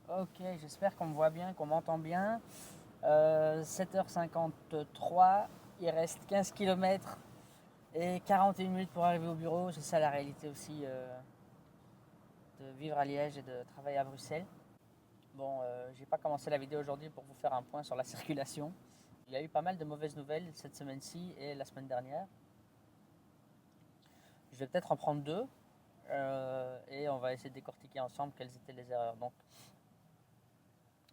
Ok, j'espère qu'on me voit bien, qu'on m'entend bien. 7h53, il reste 15 km et 41 minutes pour arriver au bureau. C'est ça la réalité aussi de vivre à Liège et de travailler à Bruxelles. Bon, j'ai pas commencé la vidéo aujourd'hui pour vous faire un point sur la circulation. Il y a eu pas mal de mauvaises nouvelles cette semaine-ci et la semaine dernière. Je vais peut-être en prendre deux et on va essayer de décortiquer ensemble quelles étaient les erreurs. Donc,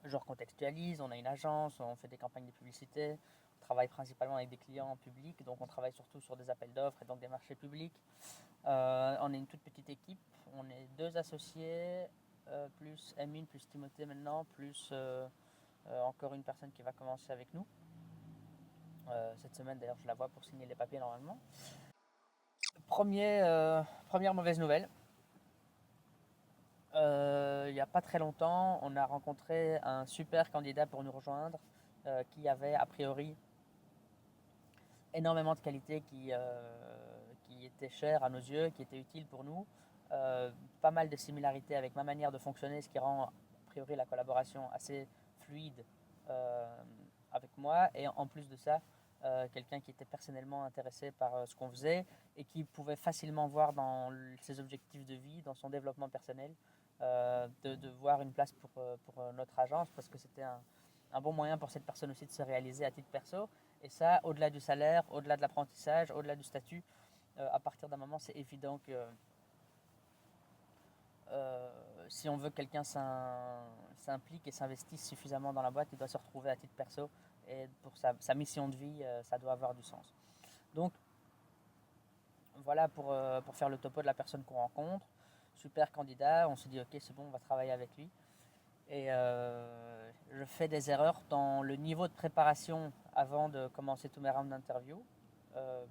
je recontextualise, on a une agence, on fait des campagnes de publicité, on travaille principalement avec des clients publics, donc on travaille surtout sur des appels d'offres et donc des marchés publics. On est une toute petite équipe, on est deux associés, plus Emile, plus Timothée maintenant, plus encore une personne qui va commencer avec nous. Cette semaine d'ailleurs je la vois pour signer les papiers normalement. Première mauvaise nouvelle. Il n'y a pas très longtemps, on a rencontré un super candidat pour nous rejoindre qui avait a priori énormément de qualités qui étaient chères à nos yeux, qui étaient utiles pour nous. Pas mal de similarités avec ma manière de fonctionner, ce qui rend a priori la collaboration assez fluide euh, avec moi. Et en plus de ça, quelqu'un qui était personnellement intéressé par ce qu'on faisait et qui pouvait facilement voir dans ses objectifs de vie, dans son développement personnel, de voir une place pour notre agence parce que c'était un bon moyen pour cette personne aussi de se réaliser à titre perso. Et ça, au-delà du salaire, au-delà de l'apprentissage, au-delà du statut, à partir d'un moment, c'est évident que euh, si on veut que quelqu'un s'implique et s'investisse suffisamment dans la boîte, il doit se retrouver à titre perso. Et pour sa mission de vie, ça doit avoir du sens. Donc voilà pour faire le topo de la personne qu'on rencontre. Super candidat, on se dit ok c'est bon, on va travailler avec lui. Et je fais des erreurs dans le niveau de préparation avant de commencer tous mes rounds d'interview. Euh,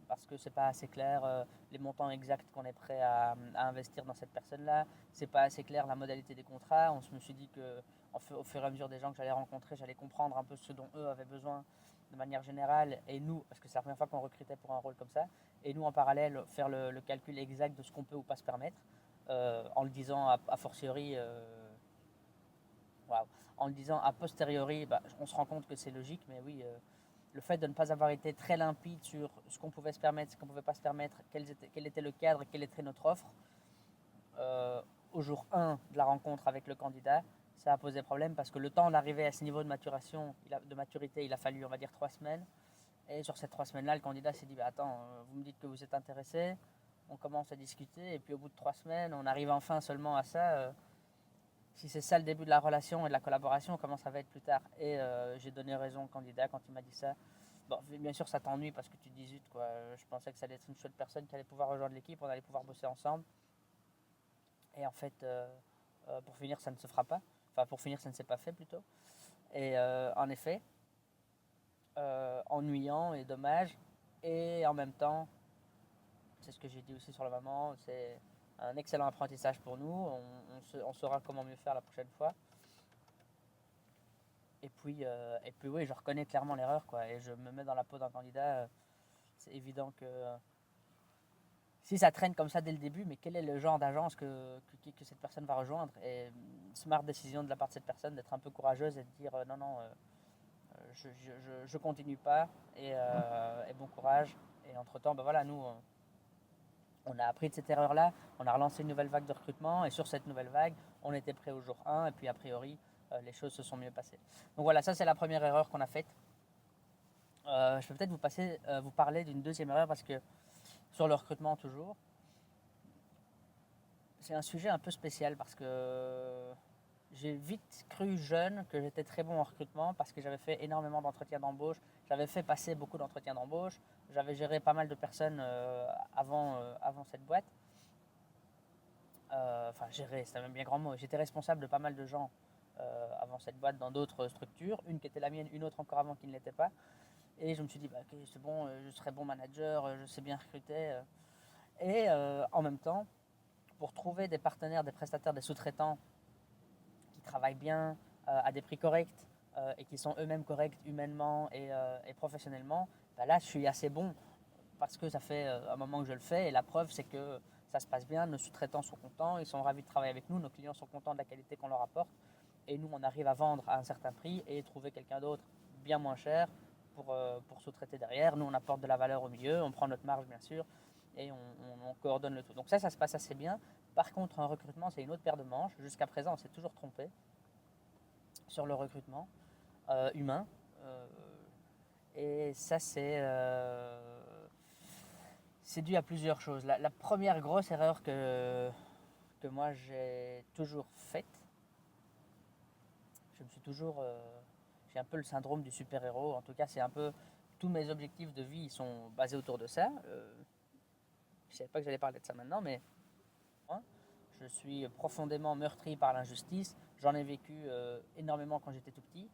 Parce que c'est pas assez clair les montants exacts qu'on est prêt à investir dans cette personne-là. C'est pas assez clair la modalité des contrats. On se me suis dit que au fur et à mesure des gens que j'allais rencontrer, j'allais comprendre un peu ce dont eux avaient besoin de manière générale. Et nous, parce que c'est la première fois qu'on recrutait pour un rôle comme ça, et nous en parallèle faire le calcul exact de ce qu'on peut ou pas se permettre, en le disant a fortiori. Waouh. En le disant a posteriori, bah, on se rend compte que c'est logique, mais oui, le fait de ne pas avoir été très limpide sur ce qu'on pouvait se permettre, ce qu'on ne pouvait pas se permettre, quel était le cadre, quelle était notre offre, euh, au jour 1 de la rencontre avec le candidat, ça a posé problème parce que le temps d'arriver à ce niveau de maturation, de maturité, il a fallu, on va dire, 3 semaines. Et sur ces 3 semaines-là, le candidat s'est dit, bah, attends, vous me dites que vous êtes intéressé, on commence à discuter, et puis au bout de 3 semaines, on arrive enfin seulement à ça. Si c'est ça le début de la relation et de la collaboration, comment ça va être plus tard? Et j'ai donné raison au candidat quand il m'a dit ça. Bon, bien sûr, ça t'ennuie parce que tu te dis zut, quoi. Je pensais que ça allait être une chouette personne qui allait pouvoir rejoindre l'équipe, on allait pouvoir bosser ensemble. Et en fait, pour finir, ça ne se fera pas. Enfin, pour finir, ça ne s'est pas fait plutôt. Et en effet, ennuyant et dommage. Et en même temps, c'est ce que j'ai dit aussi sur le moment, c'est un excellent apprentissage pour nous. On saura comment mieux faire la prochaine fois. Et puis oui, je reconnais clairement l'erreur, quoi. Et je me mets dans la peau d'un candidat. C'est évident que si ça traîne comme ça dès le début, mais quel est le genre d'agence que cette personne va rejoindre? Et smart décision de la part de cette personne d'être un peu courageuse et de dire non, non, je continue pas et bon courage. Et entre-temps, ben voilà, nous, on a appris de cette erreur-là, on a relancé une nouvelle vague de recrutement et sur cette nouvelle vague, on était prêt au jour 1 et puis a priori, les choses se sont mieux passées. Donc voilà, ça c'est la première erreur qu'on a faite. Je peux peut-être vous parler d'une deuxième erreur parce que sur le recrutement toujours, c'est un sujet un peu spécial parce que j'ai vite cru jeune que j'étais très bon en recrutement parce que j'avais fait énormément d'entretiens d'embauche, j'avais fait passer beaucoup d'entretiens d'embauche, j'avais géré pas mal de personnes avant cette boîte. Enfin, gérer, c'est un même bien grand mot. J'étais responsable de pas mal de gens avant cette boîte dans d'autres structures, une qui était la mienne, une autre encore avant qui ne l'était pas. Et je me suis dit, bah, ok, c'est bon, je serai bon manager, je sais bien recruter. Et en même temps, pour trouver des partenaires, des prestataires, des sous-traitants qui travaillent bien, à des prix corrects, et qui sont eux-mêmes corrects humainement et professionnellement, bah là, je suis assez bon parce que ça fait un moment que je le fais. Et la preuve, c'est que ça se passe bien, nos sous-traitants sont contents, ils sont ravis de travailler avec nous, nos clients sont contents de la qualité qu'on leur apporte. et nous on arrive à vendre à un certain prix et trouver quelqu'un d'autre bien moins cher pour sous-traiter derrière. Nous on apporte de la valeur au milieu, on prend notre marge bien sûr et on coordonne le tout. Donc ça se passe assez bien. Par contre, un recrutement, c'est une autre paire de manches. Jusqu'à présent, on s'est toujours trompé sur le recrutement humain. Et ça, c'est dû à plusieurs choses. La première grosse erreur que moi j'ai toujours faite, je me suis toujours... j'ai un peu le syndrome du super-héros. En tout cas, c'est un peu... Tous mes objectifs de vie sont basés autour de ça. Je ne savais pas que j'allais parler de ça maintenant, mais... Je suis profondément meurtri par l'injustice. J'en ai vécu énormément quand j'étais tout petit.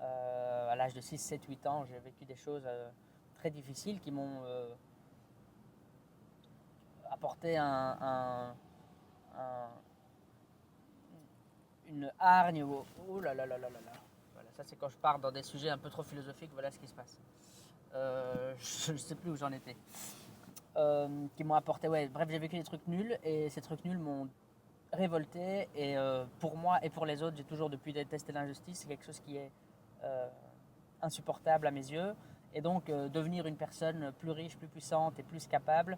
À l'âge de 6, 7, 8 ans, j'ai vécu des choses très difficiles qui m'ont apporté une hargne. Oh là là là là là là. Voilà, ça c'est quand je pars dans des sujets un peu trop philosophiques, voilà ce qui se passe. Je ne sais plus où j'en étais. Qui m'ont apporté, ouais, bref, j'ai vécu des trucs nuls et ces trucs nuls m'ont révolté et pour moi et pour les autres, j'ai toujours depuis détesté l'injustice, c'est quelque chose qui est insupportable à mes yeux et donc devenir une personne plus riche, plus puissante et plus capable,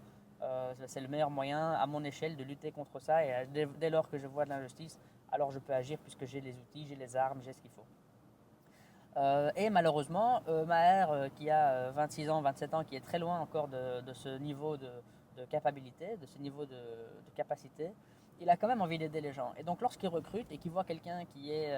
c'est le meilleur moyen à mon échelle de lutter contre ça et dès lors que je vois de l'injustice, alors je peux agir puisque j'ai les outils, j'ai les armes, j'ai ce qu'il faut. Et malheureusement, Maher, qui a 26 ans, 27 ans, qui est très loin encore de ce niveau de capacité, de ce niveau de capacité, il a quand même envie d'aider les gens. Et donc lorsqu'il recrute et qu'il voit quelqu'un qui est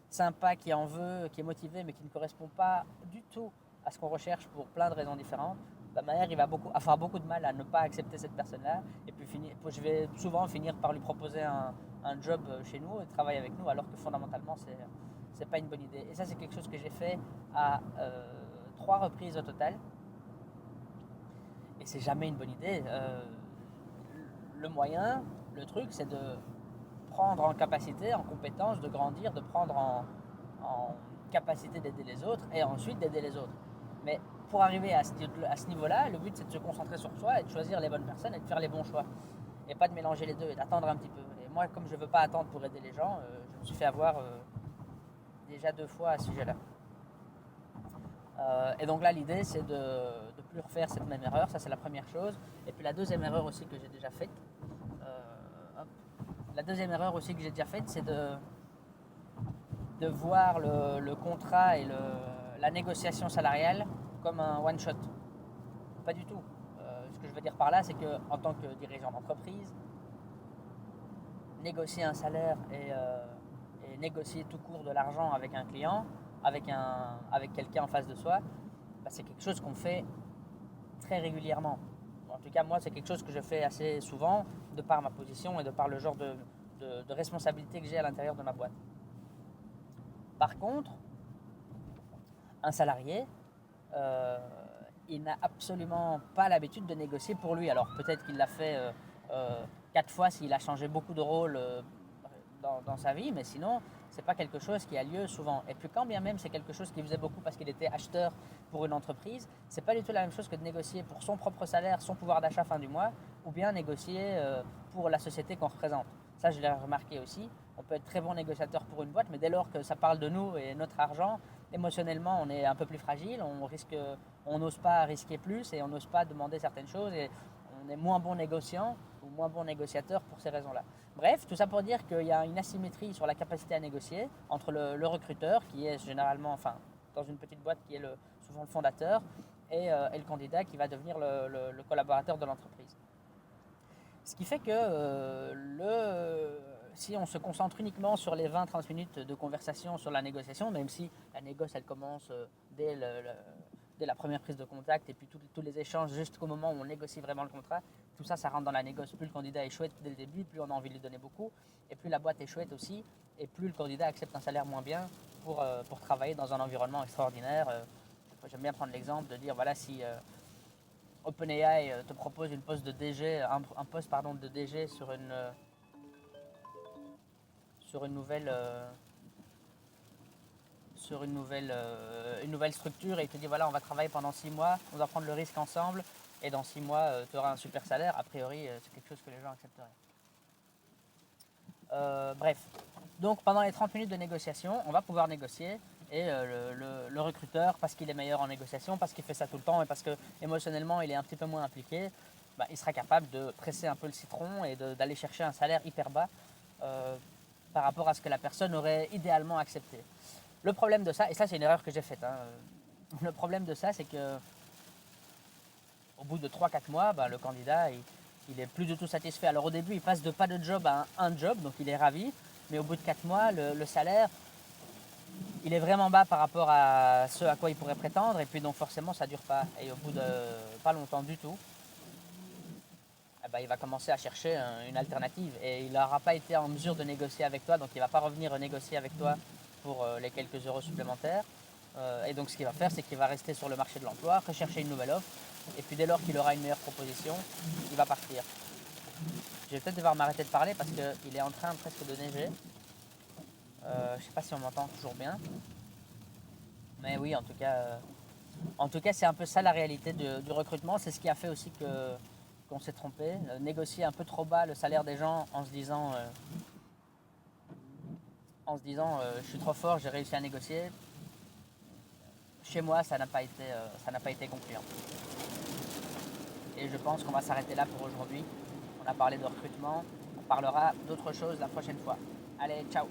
sympa, qui en veut, qui est motivé, mais qui ne correspond pas du tout à ce qu'on recherche pour plein de raisons différentes, bah Maher il va avoir beaucoup de mal à ne pas accepter cette personne-là. Et puis je vais souvent finir par lui proposer un job chez nous et travailler avec nous, alors que fondamentalement c'est pas une bonne idée. Et ça, c'est quelque chose que j'ai fait à 3 reprises au total. Et c'est jamais une bonne idée. Le moyen, le truc, c'est de prendre en capacité, en compétence, de grandir, de prendre en capacité d'aider les autres et ensuite d'aider les autres. Mais pour arriver à ce niveau-là, le but, c'est de se concentrer sur soi et de choisir les bonnes personnes et de faire les bons choix. Et pas de mélanger les deux et d'attendre un petit peu. Et moi, comme je ne veux pas attendre pour aider les gens, je me suis fait avoir déjà 2 fois à ce sujet-là. Et donc là, l'idée, c'est de ne plus refaire cette même erreur. Ça, c'est la première chose. Et puis la deuxième erreur aussi que j'ai déjà faite, la deuxième erreur aussi que j'ai déjà faite, c'est de voir le contrat et la négociation salariale comme un one-shot. Pas du tout. Ce que je veux dire par là, c'est qu'en tant que dirigeant d'entreprise, négocier un salaire et négocier tout court de l'argent avec un client, avec quelqu'un en face de soi, bah, c'est quelque chose qu'on fait très régulièrement. En tout cas, moi, c'est quelque chose que je fais assez souvent, de par ma position et de par le genre de responsabilité que j'ai à l'intérieur de ma boîte. Par contre, un salarié, il n'a absolument pas l'habitude de négocier pour lui. Alors peut-être qu'il l'a fait 4 fois s'il a changé beaucoup de rôle dans sa vie, mais sinon, c'est pas quelque chose qui a lieu souvent. Et puis quand bien même c'est quelque chose qu'il faisait beaucoup parce qu'il était acheteur pour une entreprise, c'est pas du tout la même chose que de négocier pour son propre salaire, son pouvoir d'achat fin du mois, ou bien négocier pour la société qu'on représente. Ça, je l'ai remarqué aussi. On peut être très bon négociateur pour une boîte, mais dès lors que ça parle de nous et notre argent, émotionnellement, on est un peu plus fragile, on n'ose pas risquer plus et on n'ose pas demander certaines choses et on est moins bon négociant ou moins bon négociateur pour ces raisons-là. Bref, tout ça pour dire qu'il y a une asymétrie sur la capacité à négocier entre le recruteur, qui est généralement, enfin, dans une petite boîte, qui est souvent le fondateur, et le candidat qui va devenir le collaborateur de l'entreprise. Ce qui fait que si on se concentre uniquement sur les 20-30 minutes de conversation sur la négociation, même si la négoce elle commence dès la première prise de contact et puis tous les échanges jusqu'au moment où on négocie vraiment le contrat, tout ça, ça rentre dans la négoce. Plus le candidat est chouette dès le début, plus on a envie de lui donner beaucoup, et plus la boîte est chouette aussi, et plus le candidat accepte un salaire moins bien pour travailler dans un environnement extraordinaire. J'aime bien prendre l'exemple de dire, voilà, si OpenAI te propose un poste de DG sur une nouvelle structure et il te dit voilà on va travailler pendant 6 mois, on va prendre le risque ensemble et dans 6 mois tu auras un super salaire, a priori c'est quelque chose que les gens accepteraient. Bref, Donc pendant les 30 minutes de négociation, on va pouvoir négocier et le recruteur, parce qu'il est meilleur en négociation, parce qu'il fait ça tout le temps et parce que émotionnellement il est un petit peu moins impliqué, bah, il sera capable de presser un peu le citron et d'aller chercher un salaire hyper bas par rapport à ce que la personne aurait idéalement accepté. Le problème de ça, et ça c'est une erreur que j'ai faite, hein, le problème de ça c'est que au bout de 3-4 mois, bah, le candidat il est plus du tout satisfait. Alors au début il passe de pas de job à un job, donc il est ravi, mais au bout de 4 mois le salaire il est vraiment bas par rapport à ce à quoi il pourrait prétendre, et puis donc forcément ça dure pas. Et au bout de pas longtemps du tout, eh ben, il va commencer à chercher une alternative et il n'aura pas été en mesure de négocier avec toi, donc il ne va pas revenir négocier avec toi pour les quelques euros supplémentaires. Et donc ce qu'il va faire, c'est qu'il va rester sur le marché de l'emploi, rechercher une nouvelle offre, et puis dès lors qu'il aura une meilleure proposition, il va partir. Je vais peut-être devoir m'arrêter de parler parce qu'il est en train presque de neiger. Je ne sais pas si on m'entend toujours bien. Mais oui, en tout cas, c'est un peu ça la réalité du recrutement. C'est ce qui a fait aussi qu'on s'est trompé. Négocier un peu trop bas le salaire des gens je suis trop fort, j'ai réussi à négocier. Chez moi, ça n'a pas été concluant. Et je pense qu'on va s'arrêter là pour aujourd'hui. On a parlé de recrutement, on parlera d'autres choses la prochaine fois. Allez, ciao!